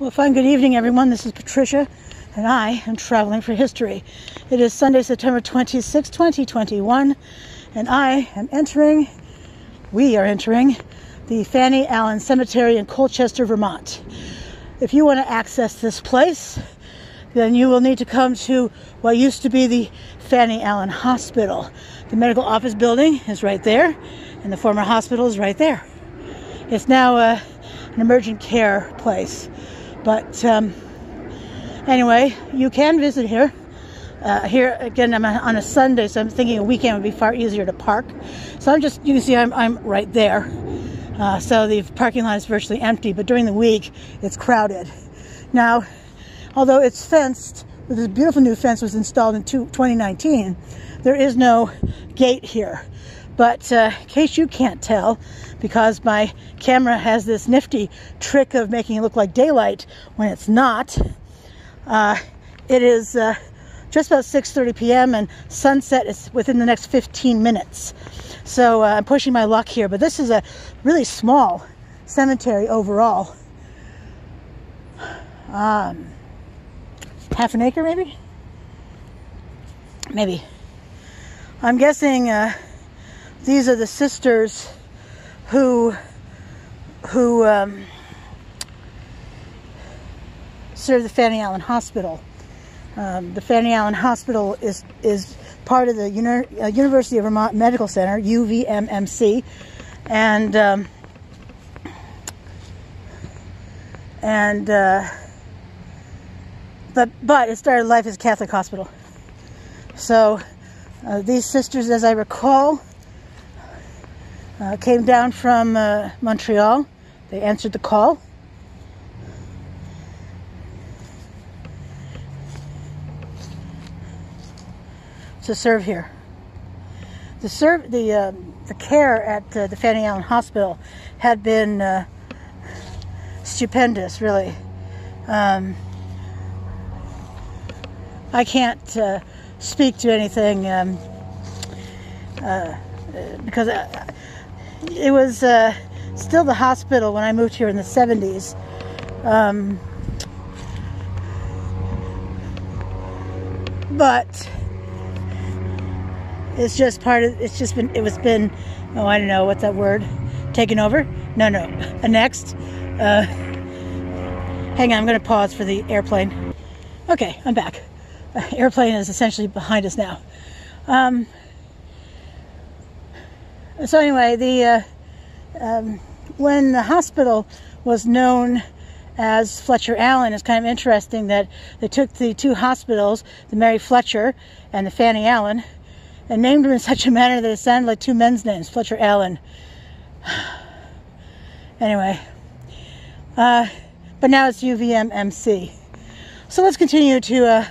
Well, fine, good evening, everyone. This is Patricia, and I am traveling for history. It is Sunday, September 26, 2021, and we are entering the Fanny Allen Cemetery in Colchester, Vermont. If you want to access this place, then you will need to come to what used to be the Fanny Allen Hospital. The medical office building is right there, and the former hospital is right there. It's now an emergent care place. But anyway, you can visit here. Here again, I'm on a Sunday, so I'm thinking a weekend would be far easier to park. So you can see I'm right there. So the parking lot is virtually empty, but during the week it's crowded. Now, although it's fenced, this beautiful new fence was installed in 2019, there is no gate here. But in case you can't tell, because my camera has this nifty trick of making it look like daylight when it's not, it is just about 6:30 p.m. and sunset is within the next 15 minutes. So I'm pushing my luck here, but this is a really small cemetery overall. Half an acre, maybe? Maybe. I'm guessing these are the sisters who serve the Fanny Allen Hospital. The Fanny Allen Hospital is part of the University of Vermont Medical Center, UVMMC, but it started life as a Catholic hospital. So these sisters, as I recall, came down from Montreal. They answered the call. To serve here. The care at the Fanny Allen Hospital had been stupendous, really. I can't speak to anything because it was still the hospital when I moved here in the 70s. But it's just part of, it been, oh, I don't know, what's that word? Taken over? No, annexed. Hang on, I'm going to pause for the airplane. Okay, I'm back. Airplane is essentially behind us now. So anyway, when the hospital was known as Fletcher Allen, it's kind of interesting that they took the two hospitals, the Mary Fletcher and the Fanny Allen, and named them in such a manner that it sounded like two men's names, Fletcher Allen. Anyway, but now it's UVMMC. So let's continue to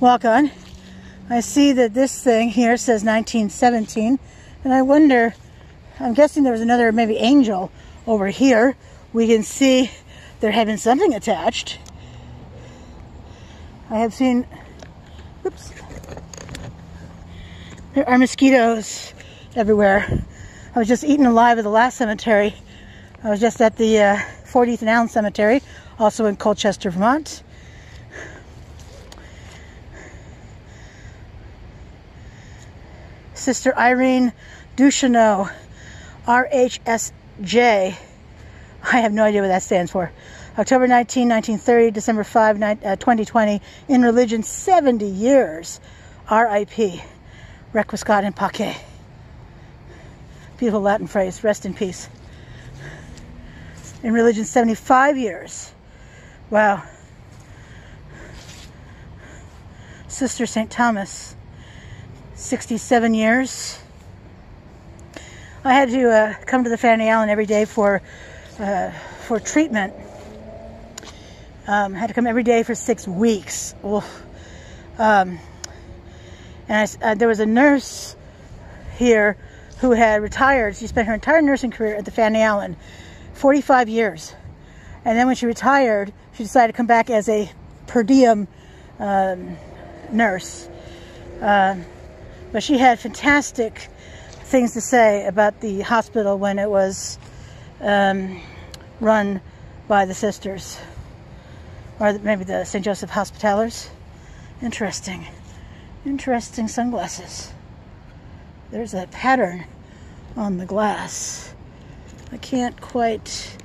walk on. I see that this thing here says 1917, and I wonder, I'm guessing there was another maybe angel over here. We can see there had been something attached. I have seen, oops, there are mosquitoes everywhere. I was just eaten alive at the last cemetery. I was just at the 40th and Allen Cemetery, also in Colchester, Vermont. Sister Irene Ducheneau, RHSJ. I have no idea what that stands for. October 19, 1930, December 5, 2020. In religion, 70 years. R.I.P. Requiescat in pace. Beautiful Latin phrase. Rest in peace. In religion, 75 years. Wow. Sister St. Thomas, 67 years. I had to come to the Fanny Allen every day for treatment. Had to come every day for 6 weeks. And there was a nurse here who had retired. She spent her entire nursing career at the Fanny Allen, 45 years. And then when she retired, she decided to come back as a per diem nurse. But she had fantastic things to say about the hospital when it was run by the sisters. Or maybe the St. Joseph Hospitallers. Interesting. Interesting sunglasses. There's a pattern on the glass. I can't quite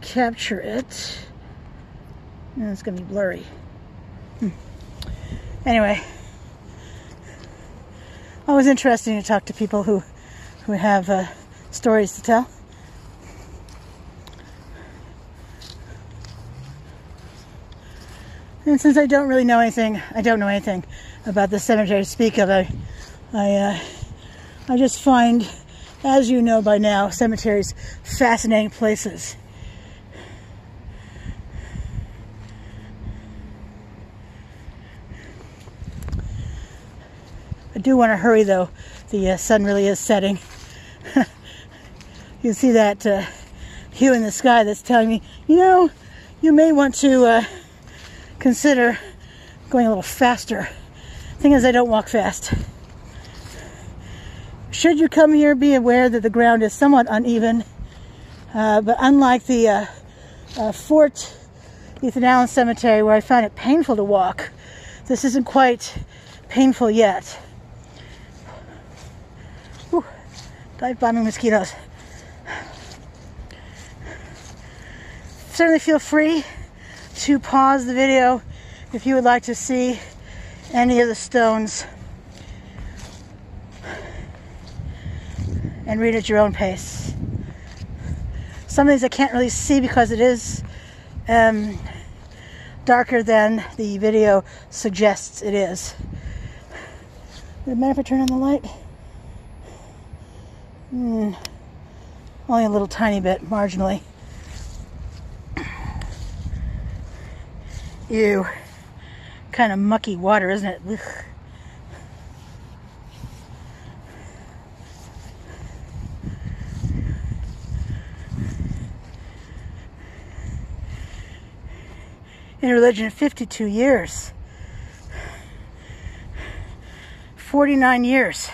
capture it. And it's going to be blurry. Anyway, always interesting to talk to people who have stories to tell. And since I don't really know anything, about the cemetery to speak of, I just find, as you know by now, cemeteries fascinating places. I do want to hurry though. The sun really is setting. You see that hue in the sky that's telling me, you know, you may want to consider going a little faster. Thing is, I don't walk fast. Should you come here, be aware that the ground is somewhat uneven. But unlike the Fort Ethan Allen Cemetery, where I found it painful to walk, this isn't quite painful yet. Whew. Dive bombing mosquitoes. Certainly feel free to pause the video if you would like to see any of the stones and read at your own pace. Some of these I can't really see because it is darker than the video suggests it is. Does it matter if I turn on the light? Only a little tiny bit, marginally. Ew. Kind of mucky water, isn't it? Ugh. In religion, 52 years. 49 years.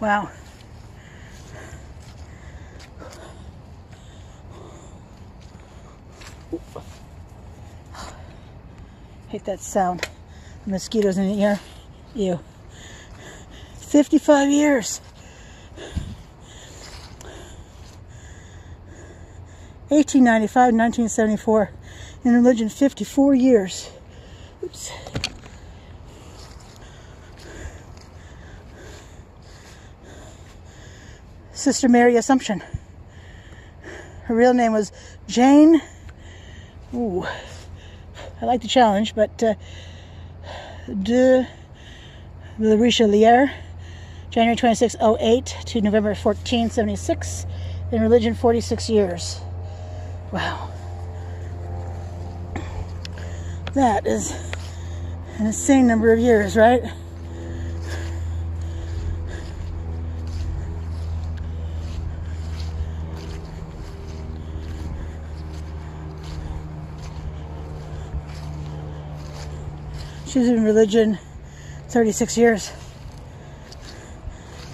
Wow. Hate that sound. The mosquitoes in the ear. Ew. 55 years. 1895, 1974. In religion, 54 years. Oops. Sister Mary Assumption. Her real name was Jane. Ooh. I like the challenge, but de Richelieu, January 26, 08 to November 14, 76. In religion, 46 years. Wow. That is an insane number of years, right? She's in religion 36 years,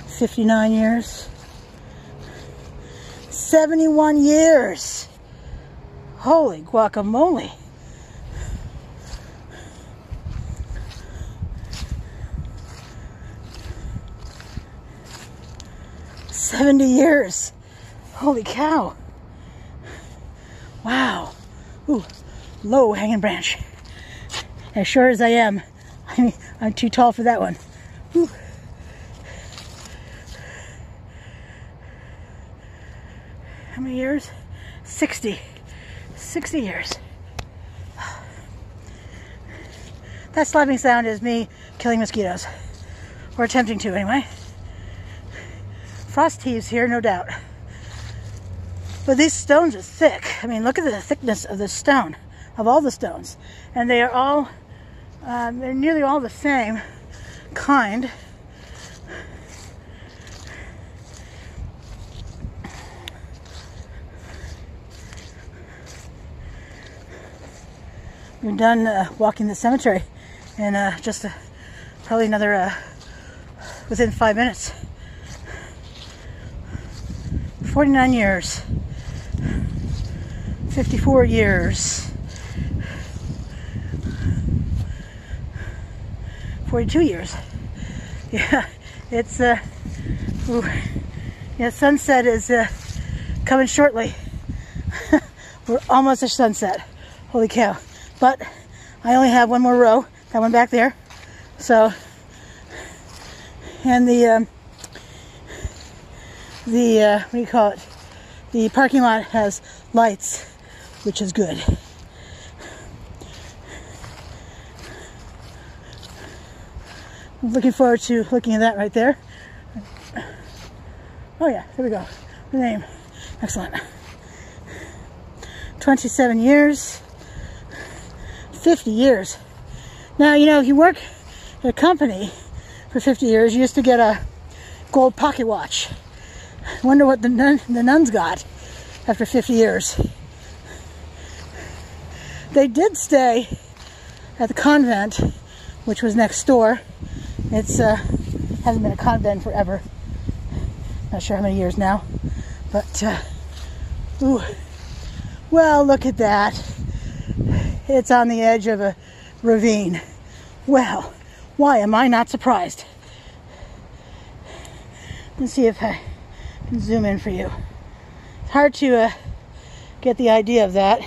59 years, 71 years. Holy guacamole. "70 years. Holy cow. Wow. Ooh, low hanging branch. As sure as I am, I'm too tall for that one. Whew. How many years? 60. 60 years. That slapping sound is me killing mosquitoes. Or attempting to, anyway. Frost heaves here, no doubt. But these stones are thick. I mean, look at the thickness of this stone, of all the stones. And they are all, they're nearly all the same kind. We're done walking the cemetery in just probably another, within 5 minutes. 49 years. 54 years. 42 years. Yeah, it's ooh, yeah, sunset is coming shortly. We're almost at sunset. Holy cow. But I only have one more row, that one back there. So, and the what do you call it? The parking lot has lights, which is good. I'm looking forward to looking at that right there. Oh yeah, there we go. The name. Excellent. 27 years. 50 years. Now, you know, if you work at a company for 50 years, you used to get a gold pocket watch. I wonder what the nuns got after 50 years. They did stay at the convent, which was next door. It's hasn't been a convent forever. Not sure how many years now, but ooh, well, look at that. It's on the edge of a ravine. Well, why am I not surprised? Let's see if I can zoom in for you. It's hard to get the idea of that.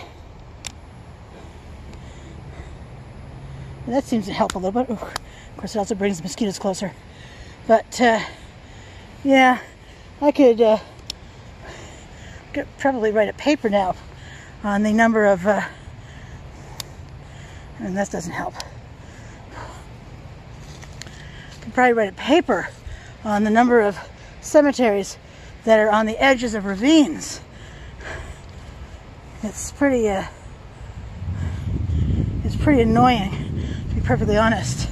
That seems to help a little bit. Ooh, of course, it also brings the mosquitoes closer. But yeah, I could probably write a paper now on the number of, and that doesn't help. I could probably write a paper on the number of cemeteries that are on the edges of ravines. It's pretty annoying, to be perfectly honest,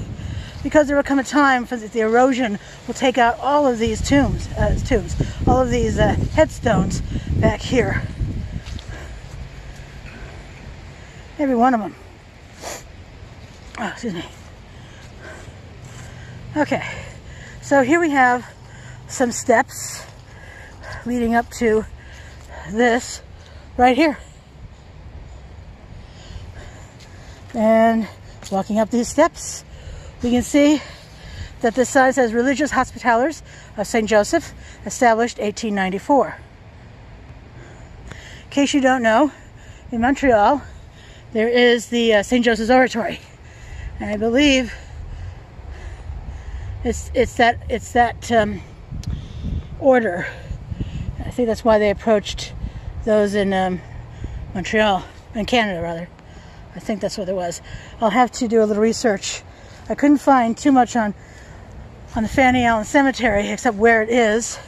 because there will come a time for the erosion will take out all of these tombs, all of these headstones back here. Every one of them. Oh, excuse me. Okay, so here we have some steps leading up to this right here. And walking up these steps, we can see that this sign says Religious Hospitallers of St. Joseph, established 1894. In case you don't know, in Montreal, there is the St. Joseph's Oratory. And I believe it's that order. I think that's why they approached those in Montreal, in Canada rather. I think that's what it was. I'll have to do a little research. I couldn't find too much on the Fanny Allen Cemetery except where it is,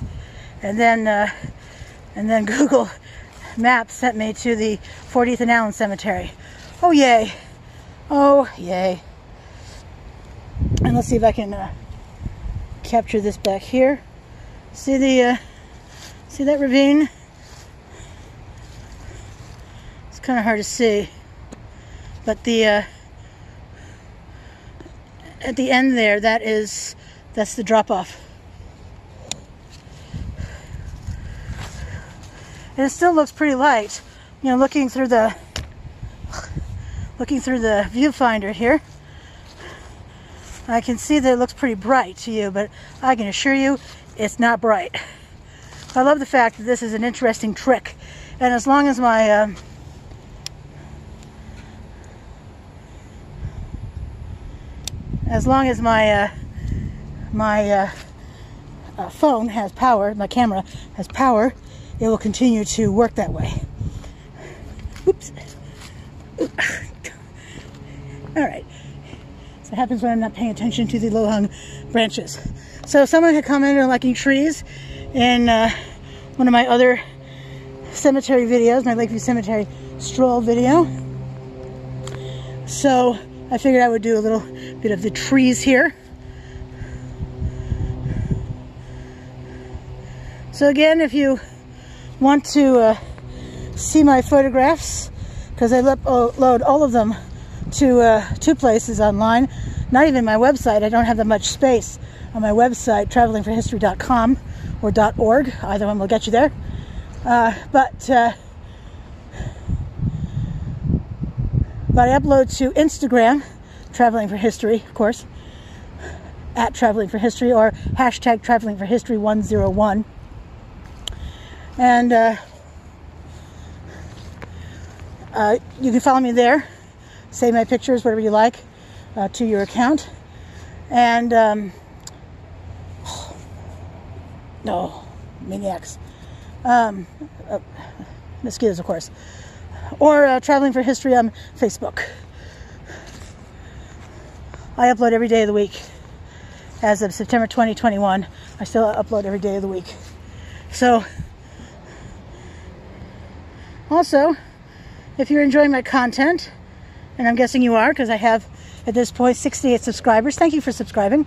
and then Google Maps sent me to the 40th and Allen Cemetery. Oh yay! Oh yay! And let's see if I can capture this back here. See the see that ravine? It's kind of hard to see, but the at the end there, that's the drop-off. And it still looks pretty light. You know, looking through the viewfinder here, I can see that it looks pretty bright to you, but I can assure you it's not bright. I love the fact that this is an interesting trick, and as long as my phone has power, my camera has power, it will continue to work that way. Oops. Alright. So it happens when I'm not paying attention to the low-hung branches. So someone had commented on liking trees in one of my other cemetery videos, my Lakeview Cemetery stroll video. So I figured I would do a little bit of the trees here. So again, if you want to see my photographs, because I upload all of them to two places online, not even my website. I don't have that much space on my website, travelingforhistory.com or .org. Either one will get you there. But But I upload to Instagram, Traveling for History, of course, at Traveling for History, or hashtag Traveling for History 101. And you can follow me there, save my pictures, whatever you like, to your account. And no, maniacs, mosquitoes, of course, or Traveling for History on Facebook. I upload every day of the week. As of September 2021, I still upload every day of the week. So, also, if you're enjoying my content, and I'm guessing you are, because I have, at this point, 68 subscribers. Thank you for subscribing.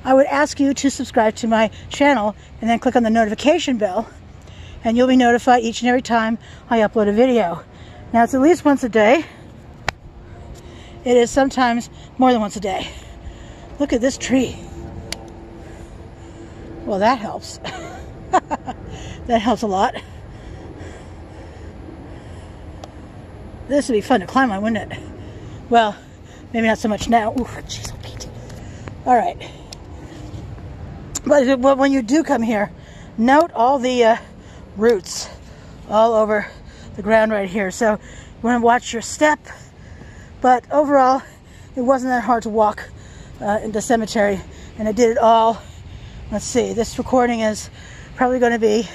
I would ask you to subscribe to my channel and then click on the notification bell, and you'll be notified each and every time I upload a video. Now, it's at least once a day. It is sometimes more than once a day. Look at this tree. Well, that helps. That helps a lot. This would be fun to climb on, wouldn't it? Well, maybe not so much now. Ooh, jeez, oh Pete. All right. But when you do come here, note all the roots all over the ground right here. So you want to watch your step. But overall, it wasn't that hard to walk in the cemetery. And I did it all. Let's see, this recording is probably going to be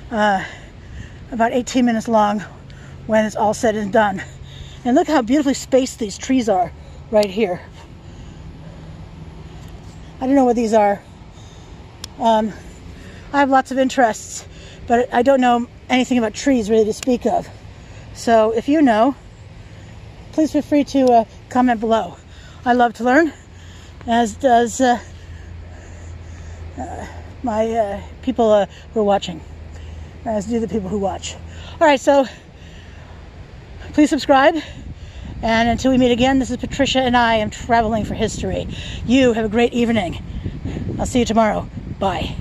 about 18 minutes long when it's all said and done. And look how beautifully spaced these trees are right here. I don't know what these are. I have lots of interests, but I don't know anything about trees really to speak of. So if you know, please feel free to comment below. I love to learn, as does my people who are watching, as do the people who watch. All right, so please subscribe, and until we meet again, this is Patricia, and I am Traveling for History. You have a great evening. I'll see you tomorrow. Bye.